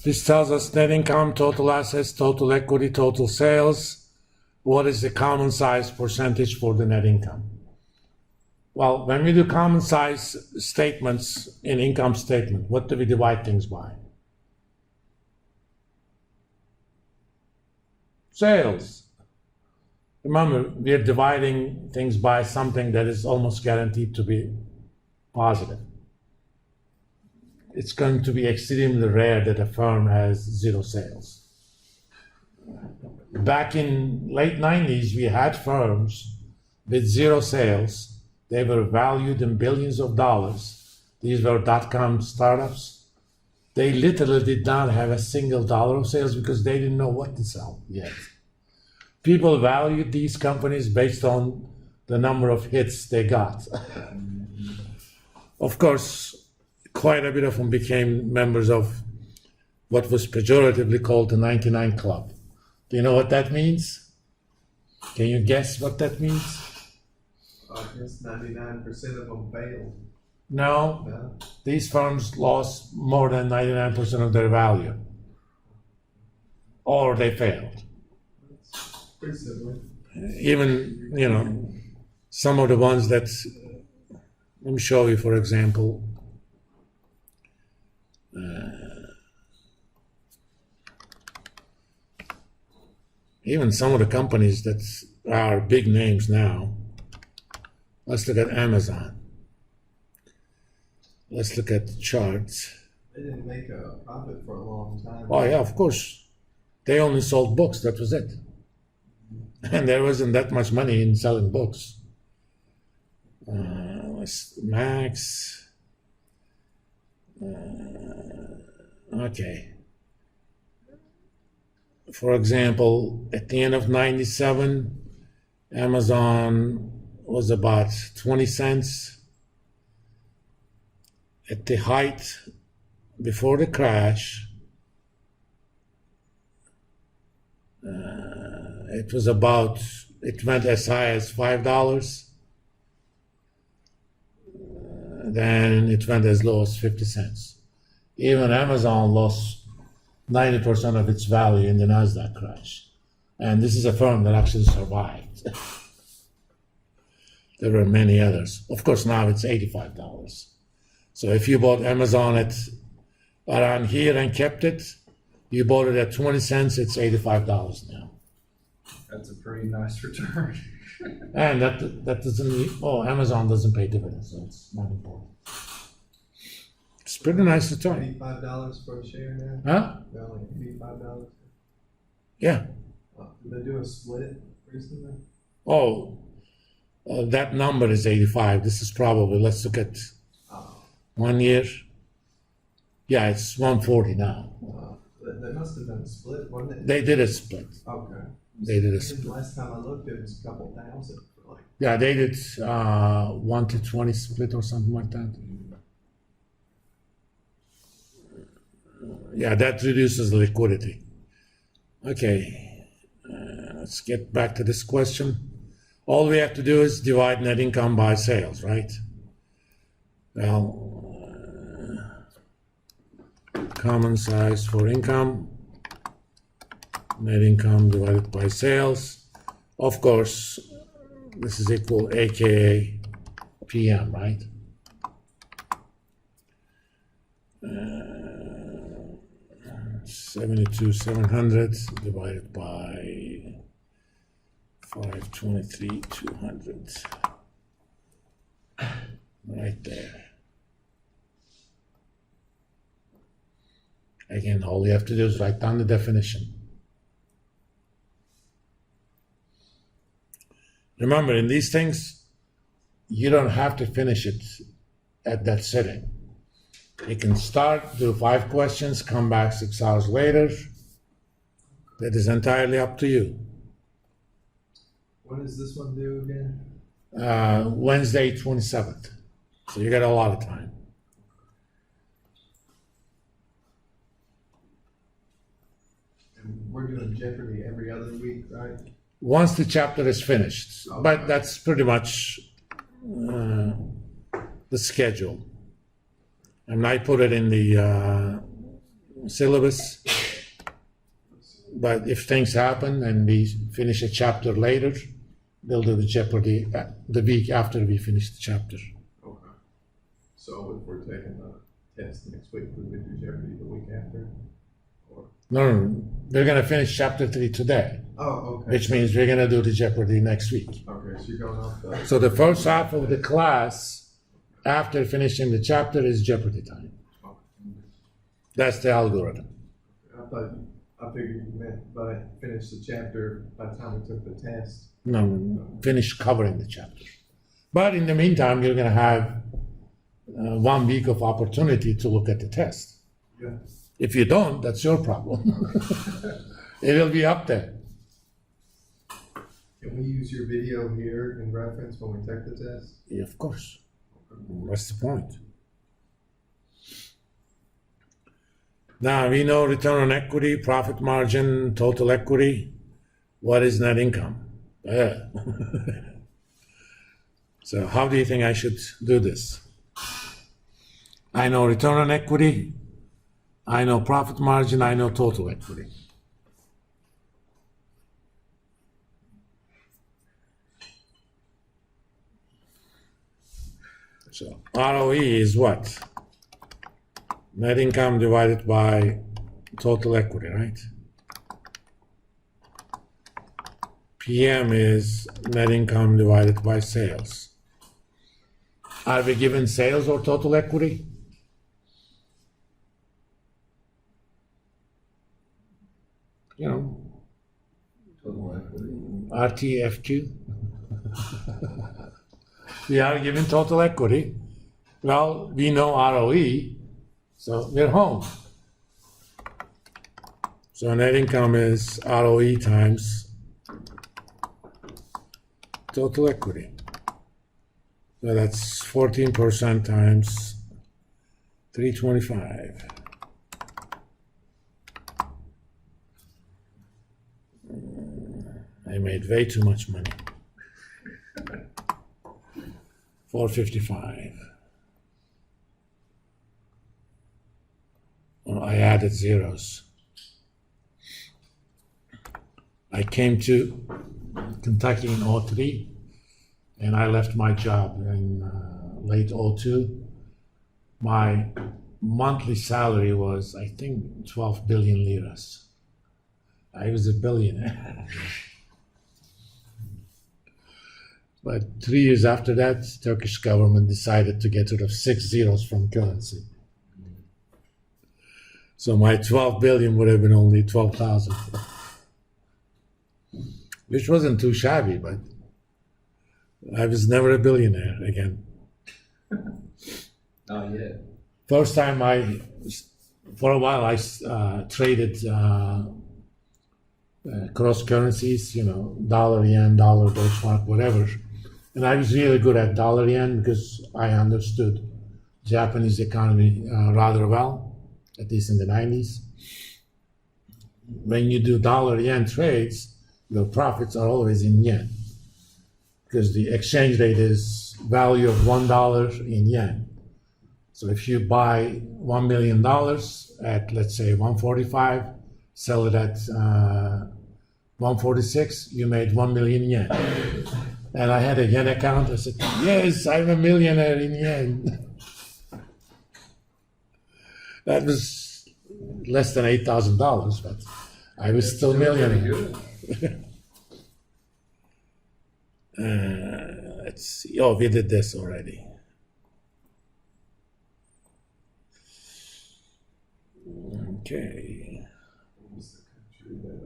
This tells us net income, total assets, total equity, total sales. What is the common size percentage for the net income? Well, when we do common size statements in income statement, what do we divide things by? Sales. Remember, we are dividing things by something that is almost guaranteed to be positive. It's going to be extremely rare that a firm has zero sales. Back in late 90s, we had firms with zero sales. They were valued in billions of dollars. These were dot-com startups. They literally did not have a single dollar of sales because they didn't know what to sell yet. People valued these companies based on the number of hits they got. Of course, quite a bit of them became members of what was pejoratively called the 99 Club. Do you know what that means? Can you guess what that means? I guess 99% of them failed. No, these firms lost more than 99% of their value. Or they failed. Pretty similar. Even, some of the ones that, let me show you, for example, even some of the companies that are big names now. Let's look at Amazon. Let's look at the charts. They didn't make a profit for a long time. Oh yeah, of course. They only sold books, that was it. And there wasn't that much money in selling books. Max. Okay. For example, at the end of 97, Amazon was about 20 cents. At the height, before the crash, it went as high as $5. Then it went as low as 50 cents. Even Amazon lost 90% of its value in the NASDAQ crash. And this is a firm that actually survived. There were many others. Of course, now it's $85. So if you bought Amazon at around here and kept it, you bought it at 20 cents, it's $85 now. That's a pretty nice return. And that doesn't, Amazon doesn't pay dividends, so it's not important. It's pretty nice return. $85 per share now? Huh? They're only $85. Yeah. Did they do a split recently? That number is 85. This is probably, let's look at 1 year. Yeah, it's 140 now. They must have done a split, wasn't it? They did a split. Okay. They did a split. Last time I looked, it was a couple thousand. Yeah, they did 1 to 20 split or something like that. Yeah, that reduces liquidity. Okay, let's get back to this question. All we have to do is divide net income by sales, right? Well, common size for income, net income divided by sales. Of course, this is equal AKA PM, right? 72,700 divided by 523,200. Right there. Again, all you have to do is write down the definition. Remember, in these things, you don't have to finish it at that sitting. You can start, do 5 questions, come back 6 hours later. That is entirely up to you. When does this one due again? Wednesday, 27th. So you got a lot of time. And we're doing Jeopardy every other week, right? Once the chapter is finished. Okay. But that's pretty much the schedule. And I put it in the syllabus. But if things happen and we finish a chapter later, they'll do the Jeopardy the week after we finish the chapter. Okay. So if we're taking a test next week, we would do Jeopardy the week after? Or? No, we're going to finish chapter 3 today, Oh, okay. which means we're going to do the Jeopardy next week. Okay, so you're going off the. So the first half of the class, after finishing the chapter, is Jeopardy time. Okay. That's the algorithm. I figured you meant by finish the chapter by the time we took the test. No, finish covering the chapter. But in the meantime, you're going to have 1 week of opportunity to look at the test. Yeah. If you don't, that's your problem. It will be up there. Can we use your video here in reference when we take the test? Yeah, of course. What's the point? Now, we know return on equity, profit margin, total equity. What is net income? So how do you think I should do this? I know return on equity, I know profit margin, I know total equity. So ROE is what? Net income divided by total equity, right? PM is net income divided by sales. Are we given sales or total equity? You know, Total equity. RTFQ. We are given total equity. Well, we know ROE, so we're home. So net income is ROE times total equity. So that's 14% times 325. I made way too much money. 455. Oh, I added zeros. I came to Kentucky in 03, and I left my job in late 02. My monthly salary was, I think, 12 billion liras. I was a billionaire. But 3 years after that, Turkish government decided to get rid of 6 zeros from currency. So my 12 billion would have been only 12,000. Which wasn't too shabby, but I was never a billionaire again. Not yet. First time for a while I traded cross currencies, dollar, yen, dollar, Deutschmark, whatever. And I was really good at dollar yen because I understood Japanese economy rather well, at least in the 90s. When you do dollar yen trades, your profits are always in yen because the exchange rate is value of $1 in yen. So if you buy $1 million at, let's say, 145, sell it at 146, you made 1 million yen. And I had a yen account. I said, yes, I'm a millionaire in yen. That was less than $8,000, but I was still a millionaire. Let's see. Oh, we did this already. Okay. What was the country that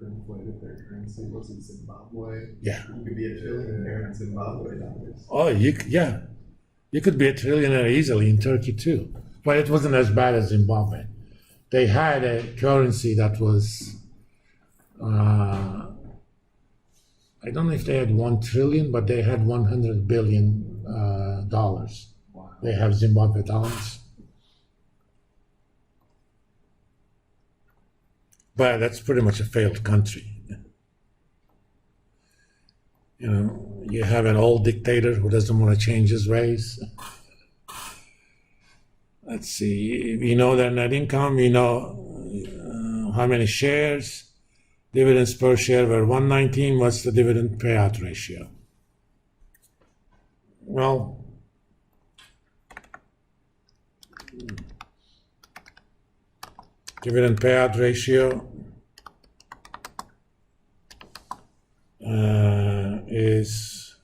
hyperinflated their currency? Was it Zimbabwe? Yeah. You could be a trillionaire in Zimbabwe nowadays. Oh, you could be a trillionaire easily in Turkey too, but it wasn't as bad as Zimbabwe. They had a currency that was, I don't know if they had 1 trillion, but they had $100 billion dollars. Wow. They have Zimbabwe dollars. But that's pretty much a failed country. You have an old dictator who doesn't want to change his ways. let's see, we know their net income, we know how many shares. Dividends per share were 119. What's the dividend payout ratio? Well, dividend payout ratio is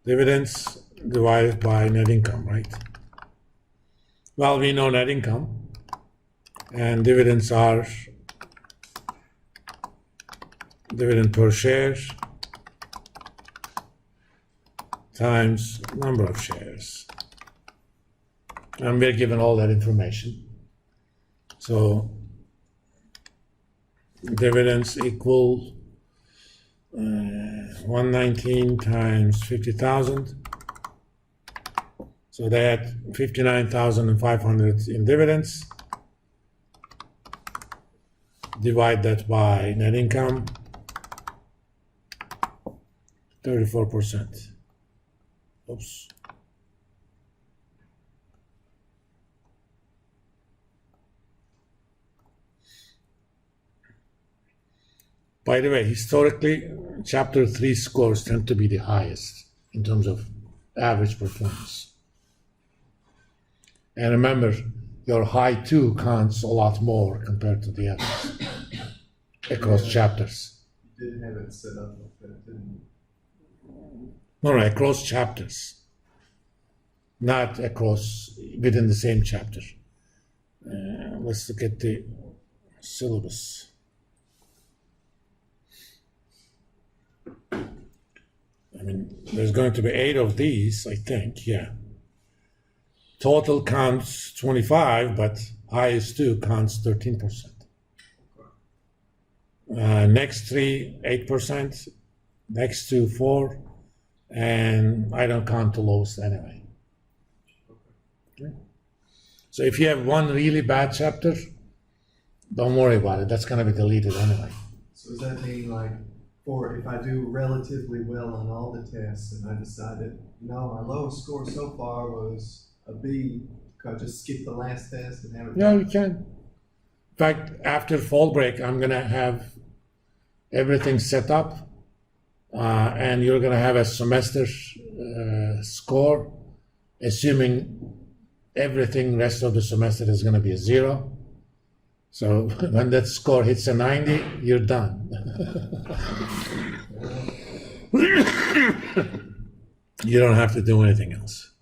dividends divided by net income, right? Well, we know net income, and dividends are dividend per share times number of shares. And we're given all that information. So dividends equal 119 times 50,000. So they had 59,500 in dividends. Divide that by net income, 34%. Oops. By the way, historically, Chapter 3 scores tend to be the highest in terms of average performance. And remember, your high 2 counts a lot more compared to the others across chapters. You didn't have it set up like that, didn't No, across chapters, not across within the same chapter. Let's look at the syllabus. I mean, there's going to be 8 of these, I think, yeah. Total counts 25, but highest 2 counts 13%. Next 3, 8%. Next 2, 4. And I don't count the lowest anyway. Okay. So if you have one really bad chapter, don't worry about it. That's going to be deleted anyway. So does that mean like, or if I do relatively well on all the tests and I decided, no, my lowest score so far was a B, could I just skip the last test and have it? Yeah, you can. In fact, after fall break, I'm going to have everything set up, and you're going to have a semester score, assuming everything rest of the semester is going to be a 0. So when that score hits a 90, you're done. You don't have to do anything else.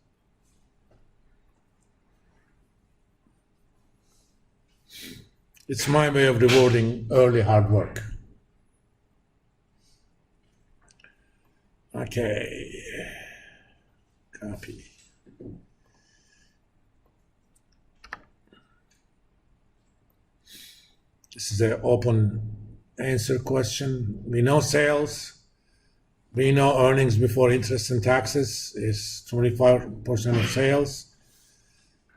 It's my way of rewarding early hard work. Okay. Copy. This is an open answer question. We know sales. We know earnings before interest and taxes is 25% of sales.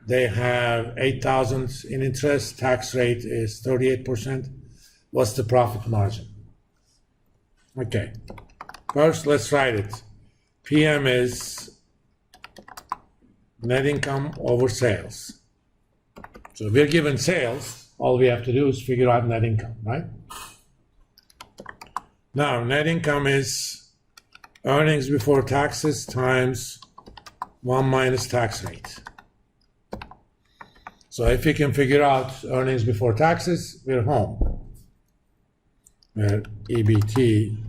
They have 8,000 in interest. Tax rate is 38%. What's the profit margin? Okay. First, let's write it. PM is net income over sales. So if we're given sales, all we have to do is figure out net income, right? Now, net income is earnings before taxes times 1 minus tax rate. So if we can figure out earnings before taxes, we're home. Where EBT